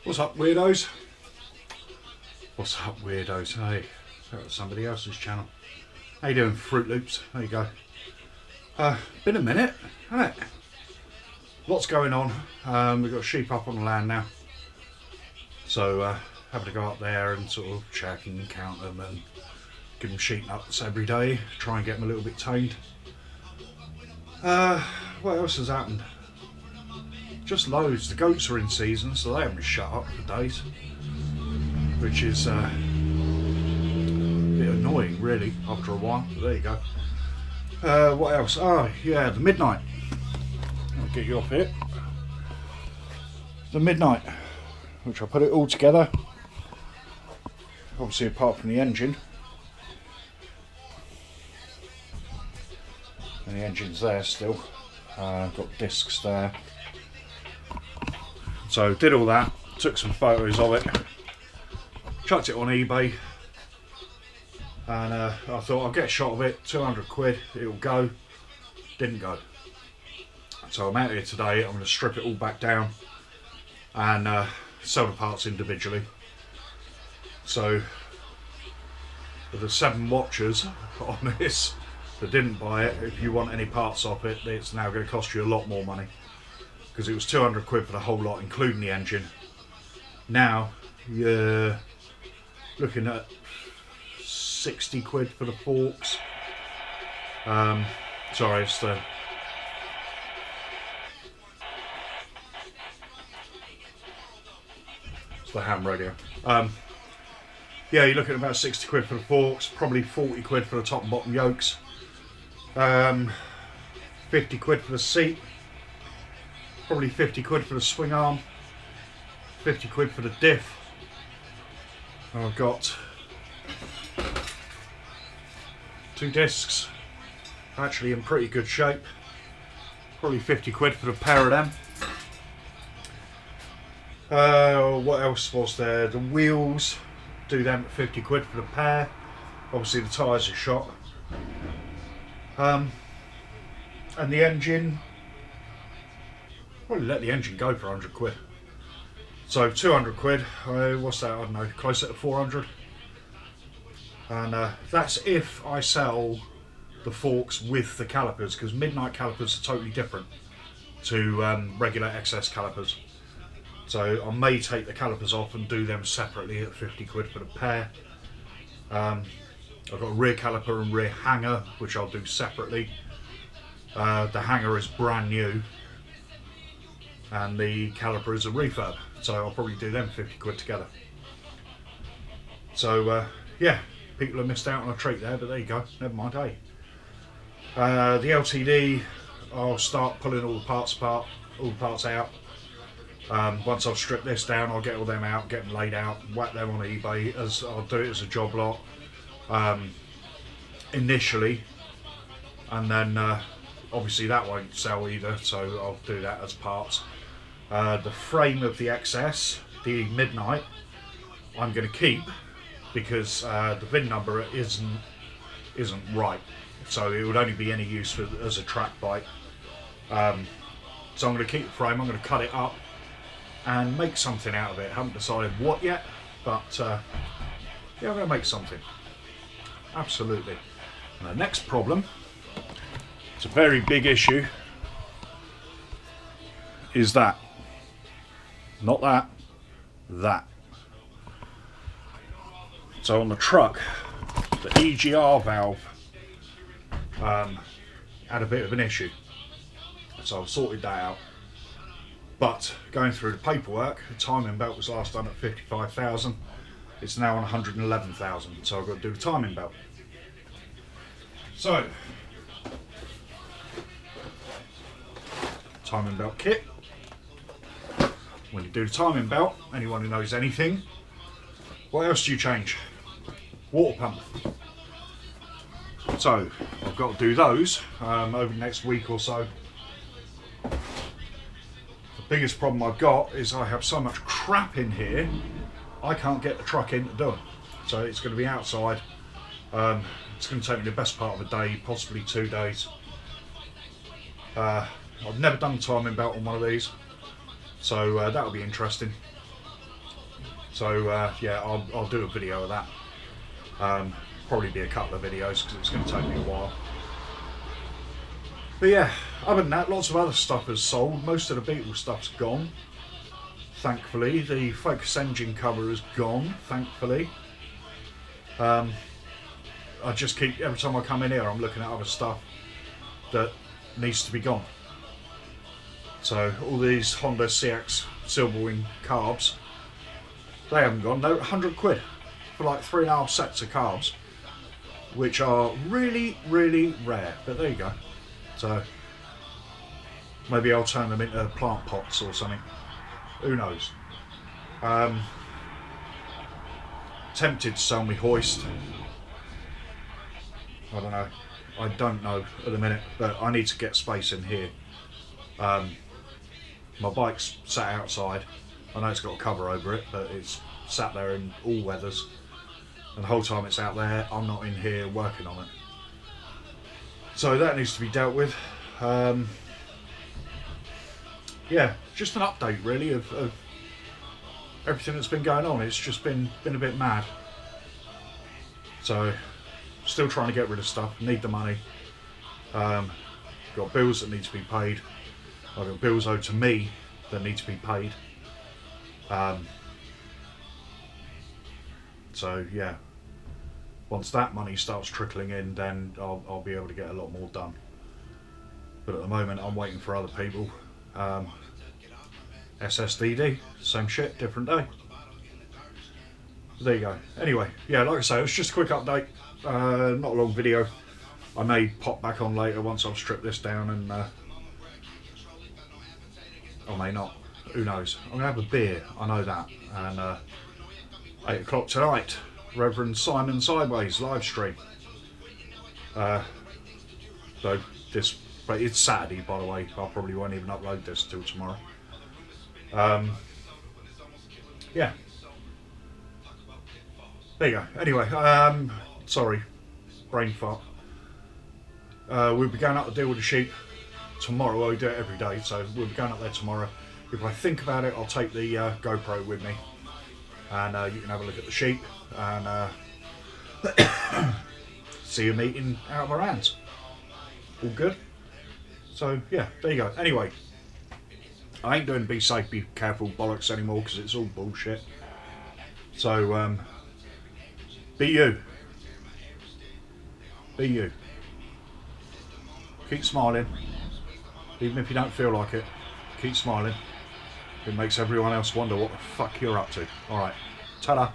What's up, weirdos? What's up, weirdos? Hey, that was somebody else's channel. How you doing, Fruit Loops? There you go. Been a minute, hasn't it? Lots going on. We've got sheep up on the land now, so having to go up there and sort of check and count them and give them sheep nuts every day. Try and get them a little bit tamed. What else has happened? Just loads. The goats are in season, so they haven't been shut up for days, which is a bit annoying, really, after a while. But there you go. What else? Oh, yeah, the Midnight. I'll get you off here. The Midnight, which I put it all together. Obviously, apart from the engine. And the engine's there still. Got discs there. So did all that, took some photos of it, chucked it on eBay, and I thought I'll get a shot of it, 200 quid, it'll go. Didn't go. So I'm out here today. I'm going to strip it all back down and sell the parts individually. So for the 7 watchers on this that didn't buy it, if you want any parts off it, it's now going to cost you a lot more money, because it was 200 quid for the whole lot, including the engine. Now you're looking at 60 quid for the forks. Sorry, it's the ham radio. Yeah, you're looking at about 60 quid for the forks, probably 40 quid for the top and bottom yokes, 50 quid for the seat, probably 50 quid for the swing arm, 50 quid for the diff. I've got 2 discs, actually in pretty good shape, probably 50 quid for the pair of them. What else was there? The wheels, do them at 50 quid for the pair. Obviously the tyres are shot. And the engine, probably let the engine go for 100 quid. So 200 quid, what's that, I don't know, closer to 400. And that's if I sell the forks with the calipers, because Midnight calipers are totally different to regular XS calipers. So I may take the calipers off and do them separately at 50 quid for the pair. I've got a rear caliper and rear hanger, which I'll do separately. The hanger is brand new and the caliper is a refurb, so I'll probably do them 50 quid together. So yeah, people have missed out on a treat there, but there you go, never mind, hey. The LTD, I'll start pulling all the parts apart, all the parts out. Once I've stripped this down, I'll get all them out, get them laid out, whack them on eBay, as I'll do it as a job lot initially, and then obviously that won't sell either, so I'll do that as parts. The frame of the XS, the Midnight, I'm going to keep, because the VIN number isn't right, so it would only be any use for, as a track bike. So I'm going to keep the frame, I'm going to cut it up and make something out of it. Haven't decided what yet, but yeah, I'm going to make something. Absolutely. And the next problem, it's a very big issue, is that. Not that, that. So on the truck, the EGR valve had a bit of an issue. So I've sorted that out. But going through the paperwork, the timing belt was last done at 55,000. It's now on 111,000. So I've got to do the timing belt. So, timing belt kit. When you do the timing belt, anyone who knows anything, what else do you change? Water pump. So I've got to do those over the next week or so. The biggest problem I've got is I have so much crap in here, I can't get the truck in to do it. So it's going to be outside. It's going to take me the best part of a day, possibly 2 days. I've never done a timing belt on one of these, so that'll be interesting. So yeah, I'll do a video of that. Probably be a couple of videos because it's going to take me a while. But yeah, other than that, lots of other stuff has sold. Most of the Beetle stuff's gone, thankfully. The Focus engine cover is gone, thankfully. I just keep, every time I come in here, I'm looking at other stuff that needs to be gone. So all these Honda CX Silverwing carbs, they haven't gone. No, 100 quid for like 3.5 sets of carbs, which are really, really rare. But there you go. So maybe I'll turn them into plant pots or something. Who knows? Tempted to sell me hoist. I don't know. I don't know at the minute, but I need to get space in here. My bike's sat outside. I know it's got a cover over it, but it's sat there in all weathers. And the whole time it's out there, I'm not in here working on it. So that needs to be dealt with. Yeah, just an update really of everything that's been going on. It's just been a bit mad. So still trying to get rid of stuff, need the money. Got bills that need to be paid. I've got bills owed to me that need to be paid. So yeah, once that money starts trickling in, then I'll be able to get a lot more done. But at the moment I'm waiting for other people. SSDD, same shit, different day. There you go. Anyway, yeah, like I say, it was just a quick update. Not a long video. I may pop back on later once I've stripped this down, and I may not. Who knows? I'm gonna have a beer, I know that. And 8 o'clock tonight, Reverend Simon Sideways live stream. So this, but it's Saturday, by the way. I probably won't even upload this till tomorrow. Yeah. There you go. Anyway, sorry, brain fart. We'll be going up to deal with the sheep tomorrow. Well, we do it every day, so we'll be going up there tomorrow. If I think about it, I'll take the GoPro with me, and you can have a look at the sheep and see a meeting out of our hands. All good. So yeah, there you go. Anyway, I ain't doing be safe, be careful bollocks anymore because it's all bullshit. So be you. Be you. Keep smiling. Even if you don't feel like it, keep smiling. It makes everyone else wonder what the fuck you're up to. Alright, ta-da.